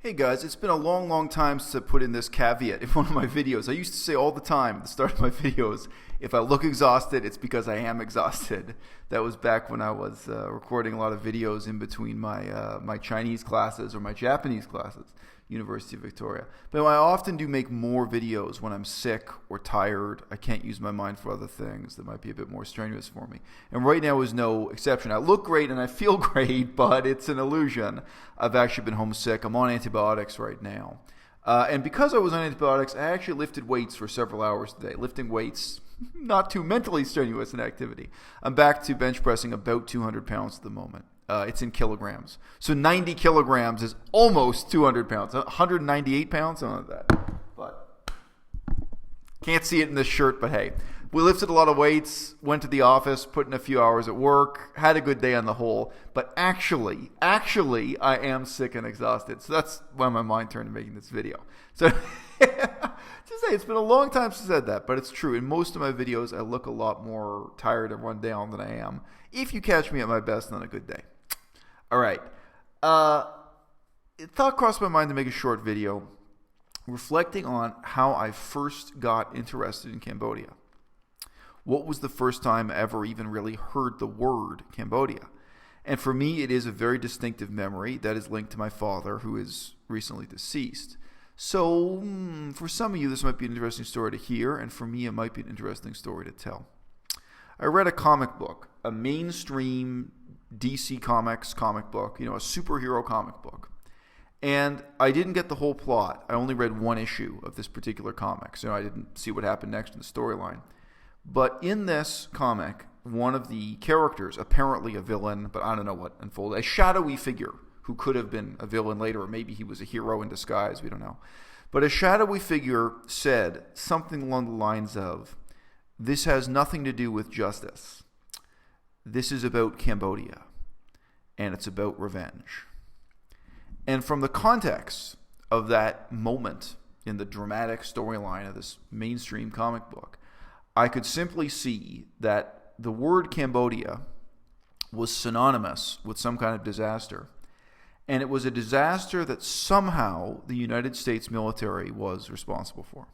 Hey guys, it's been a long time since I put in this caveat in one of my videos. I used to say all the time at the start of my videos, if I look exhausted, it's because I am exhausted. That was back when I was recording a lot of videos in between my Chinese classes or my Japanese classes, University of Victoria. But I often do make more videos when I'm sick or tired. I can't use my mind for other things that might be a bit more strenuous for me. And right now is no exception. I look great and I feel great, but it's an illusion. I've actually been homesick. I'm on antibiotics right now. And because I was on antibiotics, I actually lifted weights for several hours today. Lifting weights, not too mentally strenuous an activity. I'm back to bench pressing about 200 pounds at the moment. It's in kilograms. So 90 kilograms is almost 200 pounds. 198 pounds, something like that. But can't see it in this shirt, but hey. We lifted a lot of weights, went to the office, put in a few hours at work, had a good day on the whole. But actually, I am sick and exhausted. So that's why my mind turned to making this video. So just say, it's been a long time since I said that, but it's true. In most of my videos, I look a lot more tired and run down than I am. If you catch me at my best on a good day. All right. It thought crossed my mind to make a short video reflecting on how I first got interested in Cambodia. What was the first time I ever even really heard the word Cambodia? And for me, it is a very distinctive memory that is linked to my father, who is recently deceased. So for some of you, this might be an interesting story to hear, and for me, it might be an interesting story to tell. I read a comic book, a mainstream DC Comics comic book, a superhero comic book. And I didn't get the whole plot. I only read one issue of this particular comic, so I didn't see what happened next in the storyline. But in this comic, one of the characters, apparently a villain, but I don't know what unfolded, a shadowy figure who could have been a villain later, or maybe he was a hero in disguise, we don't know. But a shadowy figure said something along the lines of, "This has nothing to do with justice. This is about Cambodia, and it's about revenge." And from the context of that moment in the dramatic storyline of this mainstream comic book, I could simply see that the word Cambodia was synonymous with some kind of disaster. And it was a disaster that somehow the United States military was responsible for.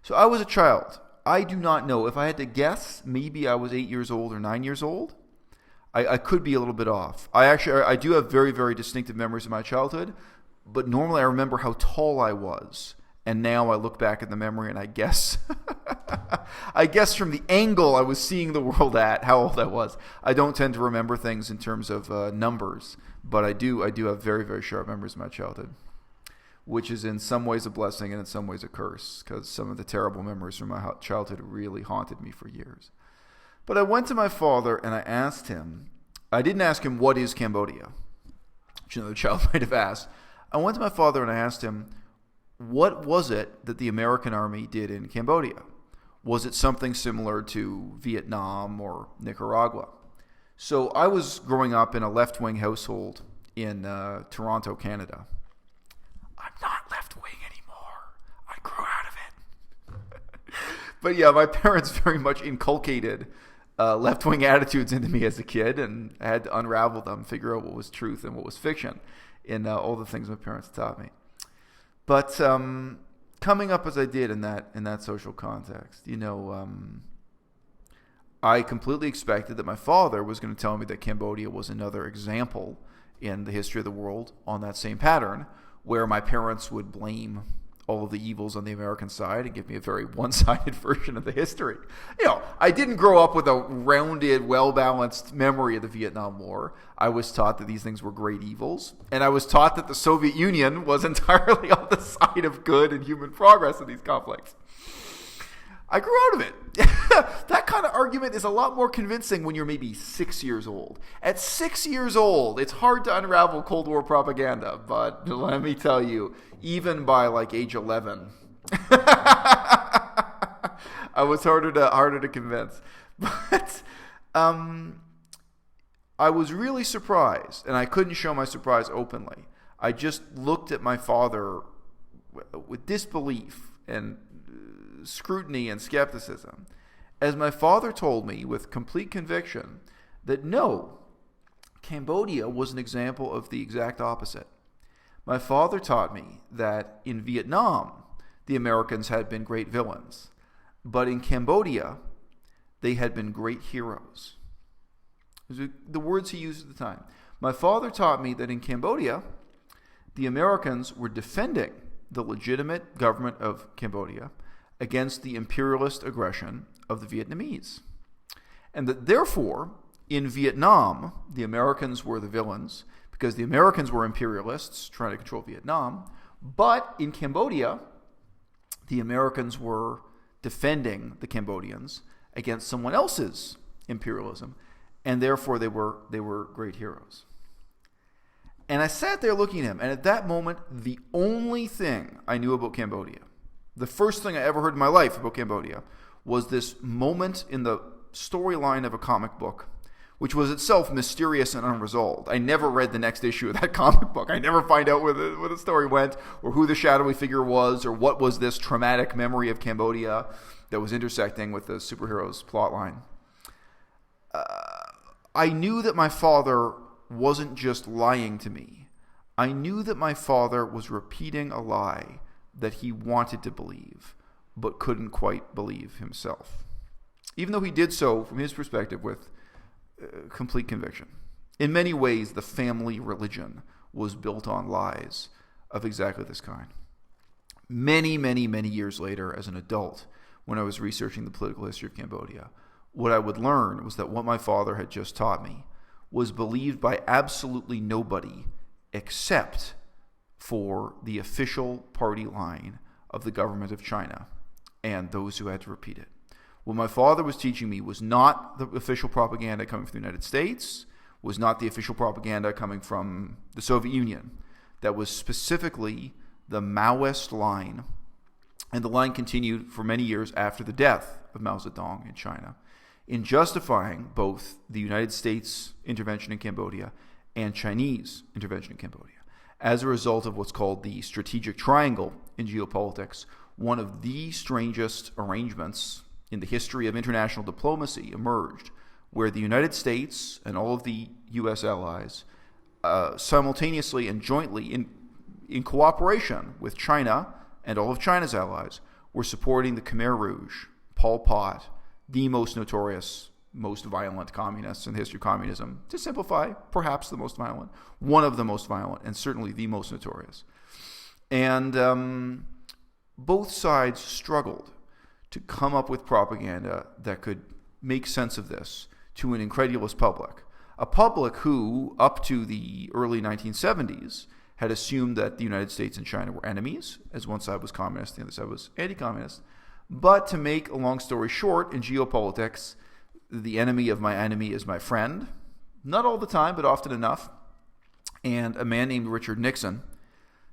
So I was a child. I do not know. If I had to guess, maybe I was 8 years old or 9 years old. I could be a little bit off. I do have very, very distinctive memories of my childhood, but normally I remember how tall I was. And now I look back at the memory and I guess from the angle I was seeing the world at how old I was. I don't tend to remember things in terms of numbers, but I do have very, very sharp memories of my childhood, which is in some ways a blessing and in some ways a curse, because some of the terrible memories from my childhood really haunted me for years. But I went to my father and I asked him, I didn't ask him, what is Cambodia? Which another child might have asked. I went to my father and I asked him, what was it that the American army did in Cambodia? Was it something similar to Vietnam or Nicaragua? So I was growing up in a left-wing household in Toronto, Canada. I'm not left-wing anymore. I grew out of it. But yeah, my parents very much inculcated left-wing attitudes into me as a kid, and I had to unravel them, figure out what was truth and what was fiction in all the things my parents taught me. But coming up as I did in that social context, I completely expected that my father was going to tell me that Cambodia was another example in the history of the world on that same pattern, where my parents would blame all of the evils on the American side and give me a very one-sided version of the history. I didn't grow up with a rounded, well-balanced memory of the Vietnam War. I was taught that these things were great evils, and I was taught that the Soviet Union was entirely on the side of good and human progress in these conflicts. I grew out of it. That kind of argument is a lot more convincing when you're maybe 6 years old. At 6 years old, it's hard to unravel Cold War propaganda, but let me tell you, even by like age 11, I was harder to convince. But I was really surprised, and I couldn't show my surprise openly. I just looked at my father with disbelief and scrutiny and skepticism, as my father told me with complete conviction that no, Cambodia was an example of the exact opposite. My father taught me that in Vietnam, the Americans had been great villains, but in Cambodia, they had been great heroes. Those are the words he used at the time. My father taught me that in Cambodia, the Americans were defending the legitimate government of Cambodia against the imperialist aggression of the Vietnamese. And that therefore, in Vietnam, the Americans were the villains because the Americans were imperialists trying to control Vietnam. But in Cambodia, the Americans were defending the Cambodians against someone else's imperialism, and therefore they were great heroes. And I sat there looking at him, and at that moment, the only thing I knew about Cambodia, the first thing I ever heard in my life about Cambodia, was this moment in the storyline of a comic book, which was itself mysterious and unresolved. I never read the next issue of that comic book. I never find out where the story went, or who the shadowy figure was, or what was this traumatic memory of Cambodia that was intersecting with the superhero's plotline. I knew that my father wasn't just lying to me. I knew that my father was repeating a lie that he wanted to believe, but couldn't quite believe himself. Even though he did so, from his perspective, with complete conviction. In many ways, the family religion was built on lies of exactly this kind. Many, many, many years later, as an adult, when I was researching the political history of Cambodia, what I would learn was that what my father had just taught me was believed by absolutely nobody except for the official party line of the government of China and those who had to repeat it. What my father was teaching me was not the official propaganda coming from the United States, was not the official propaganda coming from the Soviet Union. That was specifically the Maoist line, and the line continued for many years after the death of Mao Zedong in China, in justifying both the United States intervention in Cambodia and Chinese intervention in Cambodia. As a result of what's called the strategic triangle in geopolitics, one of the strangest arrangements in the history of international diplomacy emerged, where the United States and all of the U.S. allies simultaneously and jointly, in cooperation with China and all of China's allies, were supporting the Khmer Rouge, Pol Pot, the most notorious, most violent communists in the history of communism. To simplify, perhaps the most violent, one of the most violent, and certainly the most notorious. And both sides struggled to come up with propaganda that could make sense of this to an incredulous public. A public who, up to the early 1970s, had assumed that the United States and China were enemies, as one side was communist, the other side was anti-communist. But to make a long story short, in geopolitics, the enemy of my enemy is my friend. Not all the time, but often enough. And a man named Richard Nixon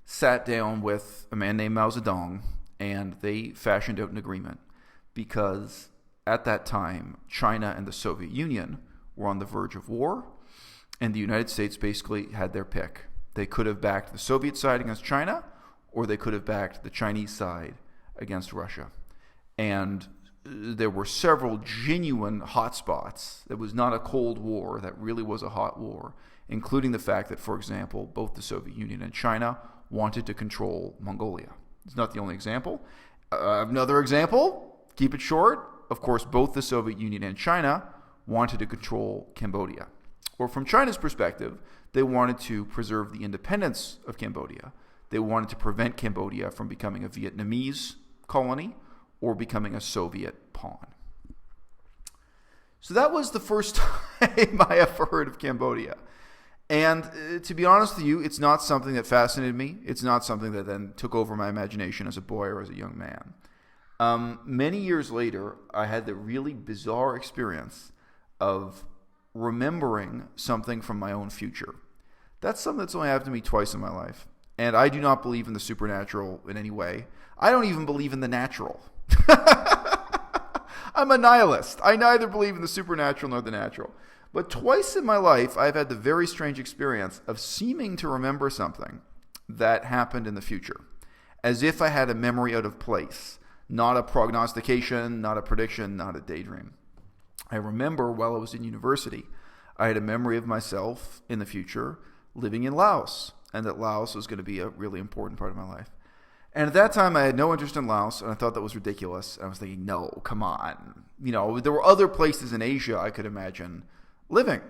sat down with a man named Mao Zedong, and they fashioned out an agreement, because at that time, China and the Soviet Union were on the verge of war, and the United States basically had their pick. They could have backed the Soviet side against China, or they could have backed the Chinese side against Russia. And there were several genuine hotspots. There was not a Cold War, that really was a hot war, including the fact that, for example, both the Soviet Union and China wanted to control Mongolia. It's not the only example. Another example, keep it short, of course, both the Soviet Union and China wanted to control Cambodia. Or from China's perspective, they wanted to preserve the independence of Cambodia. They wanted to prevent Cambodia from becoming a Vietnamese colony or becoming a Soviet pawn. So that was the first time I ever heard of Cambodia. And to be honest with you, it's not something that fascinated me. It's not something that then took over my imagination as a boy or as a young man. Many years later, I had the really bizarre experience of remembering something from my own future. That's something that's only happened to me twice in my life. And I do not believe in the supernatural in any way. I don't even believe in the natural. I'm a nihilist. I neither believe in the supernatural nor the natural. But twice in my life, I've had the very strange experience of seeming to remember something that happened in the future, as if I had a memory out of place, not a prognostication, not a prediction, not a daydream. I remember while I was in university, I had a memory of myself in the future living in Laos. and that Laos was going to be a really important part of my life. And at that time, I had no interest in Laos, and I thought that was ridiculous. And I was thinking, no, come on. There were other places in Asia I could imagine living.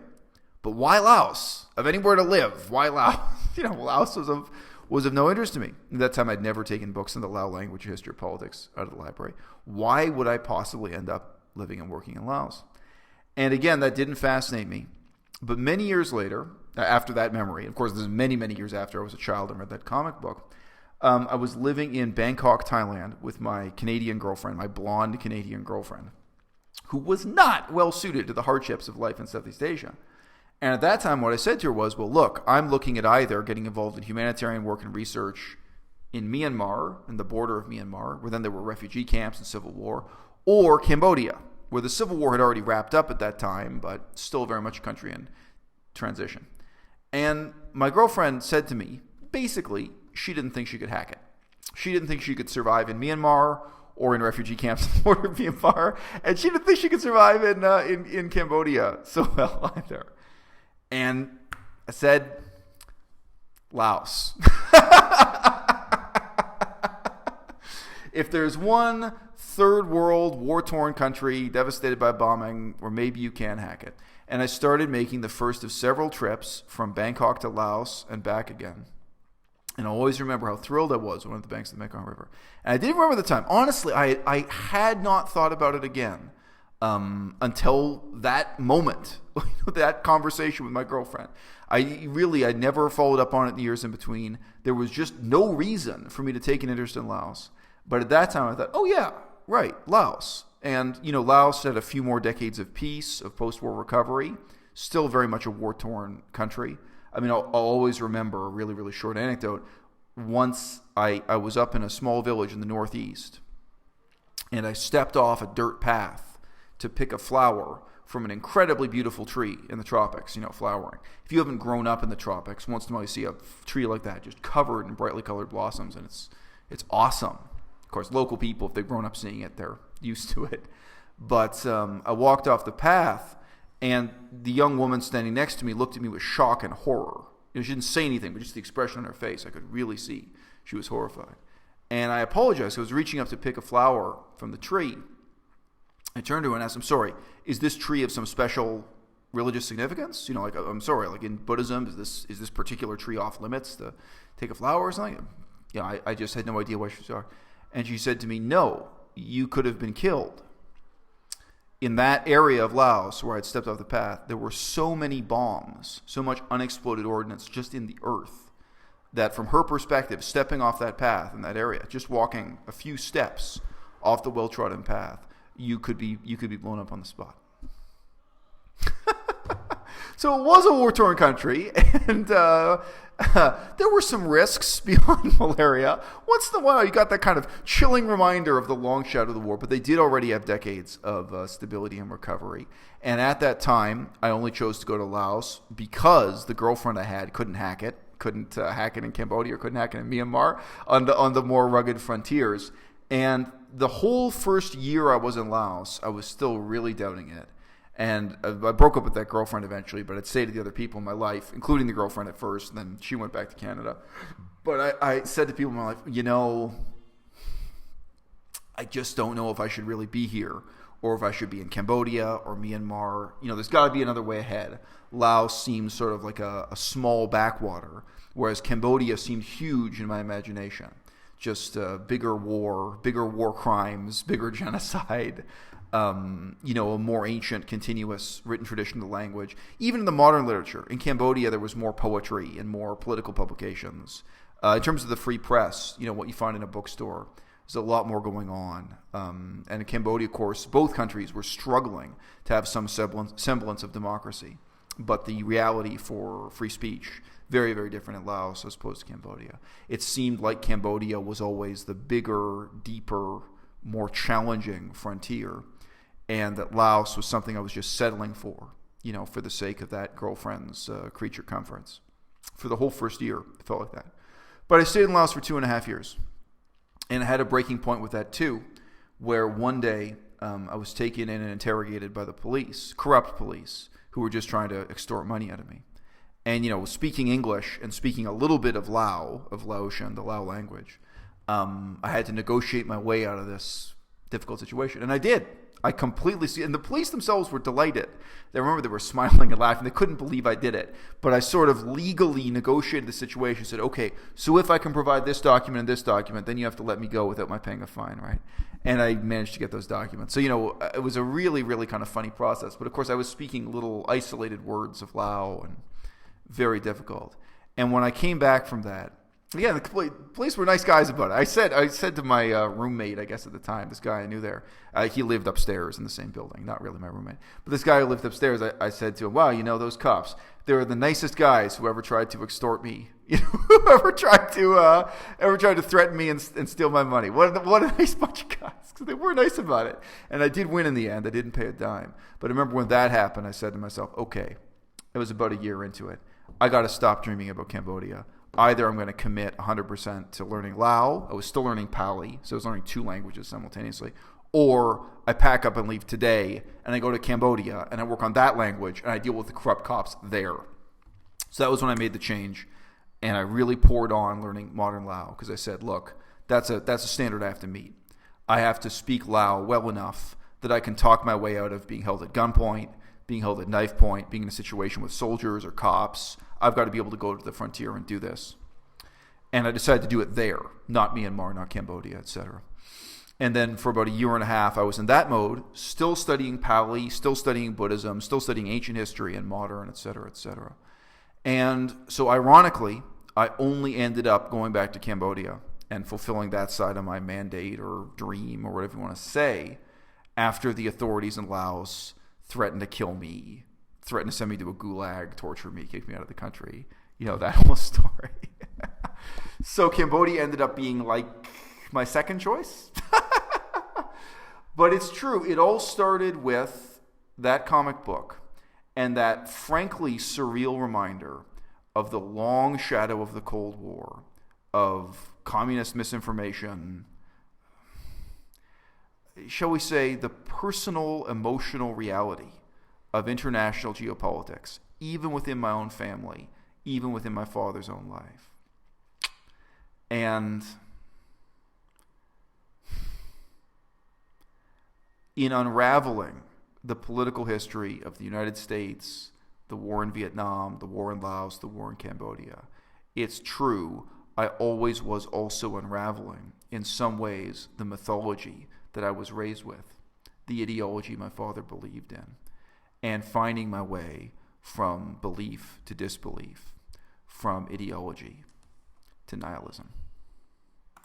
But why Laos? Of anywhere to live, why Laos? Laos was of no interest to me. At that time, I'd never taken books in the Lao language, history, or politics out of the library. Why would I possibly end up living and working in Laos? And again, that didn't fascinate me. But many years later, after that memory, of course, this is many, many years after I was a child and read that comic book, I was living in Bangkok, Thailand with my Canadian girlfriend, my blonde Canadian girlfriend, who was not well suited to the hardships of life in Southeast Asia. And at that time, what I said to her was, well, look, I'm looking at either getting involved in humanitarian work and research in Myanmar, in the border of Myanmar, where then there were refugee camps and civil war, or Cambodia, where the civil war had already wrapped up at that time, but still very much a country in transition. And my girlfriend said to me, basically, she didn't think she could hack it. She didn't think she could survive in Myanmar or in refugee camps in the border of Myanmar, and she didn't think she could survive in Cambodia so well either. And I said, Laos. If there's one third world war-torn country devastated by bombing, or maybe you can hack it. And I started making the first of several trips from Bangkok to Laos and back again. And I always remember how thrilled I was when I went to the banks of the Mekong River. And I didn't remember the time. Honestly, I had not thought about it again until that moment, that conversation with my girlfriend. I never followed up on it in the years in between. There was just no reason for me to take an interest in Laos. But at that time, I thought, oh yeah, right, Laos. And, Laos had a few more decades of peace, of post-war recovery, still very much a war-torn country. I mean, I'll always remember a really, really short anecdote. Once I was up in a small village in the northeast, and I stepped off a dirt path to pick a flower from an incredibly beautiful tree in the tropics, flowering. If you haven't grown up in the tropics, once in a while you see a tree like that just covered in brightly colored blossoms, and it's awesome. Of course, local people, if they've grown up seeing it, they're used to it. But I walked off the path, and the young woman standing next to me looked at me with shock and horror. She didn't say anything, but just the expression on her face, I could really see she was horrified. And I apologized. I was reaching up to pick a flower from the tree. I turned to her and asked, I'm sorry, is this tree of some special religious significance? I'm sorry, like in Buddhism, is this particular tree off limits to take a flower or something? I just had no idea why she was sorry. And she said to me, no, you could have been killed. In that area of Laos where I'd stepped off the path, there were so many bombs, so much unexploded ordnance just in the earth, that from her perspective, stepping off that path in that area, just walking a few steps off the well-trodden path, you could be blown up on the spot. So it was a war-torn country, and there were some risks beyond malaria. Once in a while, you got that kind of chilling reminder of the long shadow of the war, but they did already have decades of stability and recovery. And at that time, I only chose to go to Laos because the girlfriend I had couldn't hack it in Cambodia, or couldn't hack it in Myanmar on the more rugged frontiers. And the whole first year I was in Laos, I was still really doubting it. And I broke up with that girlfriend eventually, but I'd say to the other people in my life, including the girlfriend at first, and then she went back to Canada. But I said to people in my life, I just don't know if I should really be here, or if I should be in Cambodia or Myanmar. There's got to be another way ahead. Laos seems sort of like a small backwater, whereas Cambodia seemed huge in my imagination. Just bigger war crimes, bigger genocide. A more ancient, continuous written tradition of the language. Even in the modern literature, in Cambodia, there was more poetry and more political publications. In terms of the free press, what you find in a bookstore, there's a lot more going on. And in Cambodia, of course, both countries were struggling to have some semblance of democracy. But the reality for free speech, very, very different in Laos as opposed to Cambodia. It seemed like Cambodia was always the bigger, deeper, more challenging frontier, and that Laos was something I was just settling for, for the sake of that girlfriend's creature comforts. For the whole first year, it felt like that. But I stayed in Laos for 2.5 years, and I had a breaking point with that too, where one day I was taken in and interrogated by the police, corrupt police, who were just trying to extort money out of me. And, speaking English and speaking a little bit of Laotian, the Lao language, I had to negotiate my way out of this difficult situation. And I did. I completely see, and the police themselves were delighted. They were smiling and laughing. They couldn't believe I did it. But I sort of legally negotiated the situation, said, okay, so if I can provide this document and this document, then you have to let me go without my paying a fine, right? And I managed to get those documents. So, it was a really, really kind of funny process. But of course, I was speaking little isolated words of Lao and very difficult. And when I came back from that, yeah, the police were nice guys about it. I said to my roommate, I guess at the time, this guy I knew there, he lived upstairs in the same building, not really my roommate, but this guy who lived upstairs, I said to him, wow, those cops, they were the nicest guys who ever tried to extort me, who tried to threaten me and steal my money. What a nice bunch of guys, because they were nice about it. And I did win in the end. I didn't pay a dime. But I remember when that happened, I said to myself, okay, it was about a year into it. I got to stop dreaming about Cambodia. Either I'm going to commit 100% to learning Lao. I was still learning Pali, so I was learning 2 languages simultaneously. Or I pack up and leave today, and I go to Cambodia, and I work on that language, and I deal with the corrupt cops there. So that was when I made the change, and I really poured on learning modern Lao, because I said, look, that's a standard I have to meet. I have to speak Lao well enough that I can talk my way out of being held at gunpoint, being held at knife point, being in a situation with soldiers or cops. I've got to be able to go to the frontier and do this. And I decided to do it there, not Myanmar, not Cambodia, etc. And then for about a year and a half, I was in that mode, still studying Pali, still studying Buddhism, still studying ancient history and modern, etc., etc. And so ironically, I only ended up going back to Cambodia and fulfilling that side of my mandate or dream or whatever you want to say after the authorities in Laos threatened to kill me, threatened to send me to a gulag, torture me, kick me out of the country. That whole story. So Cambodia ended up being like my second choice. But it's true. It all started with that comic book and that frankly surreal reminder of the long shadow of the Cold War, of communist misinformation, shall we say, the personal, emotional reality of international geopolitics, even within my own family, even within my father's own life. And in unraveling the political history of the United States, the war in Vietnam, the war in Laos, the war in Cambodia, it's true, I always was also unraveling, in some ways, the mythology that I was raised with, the ideology my father believed in, and finding my way from belief to disbelief, from ideology to nihilism.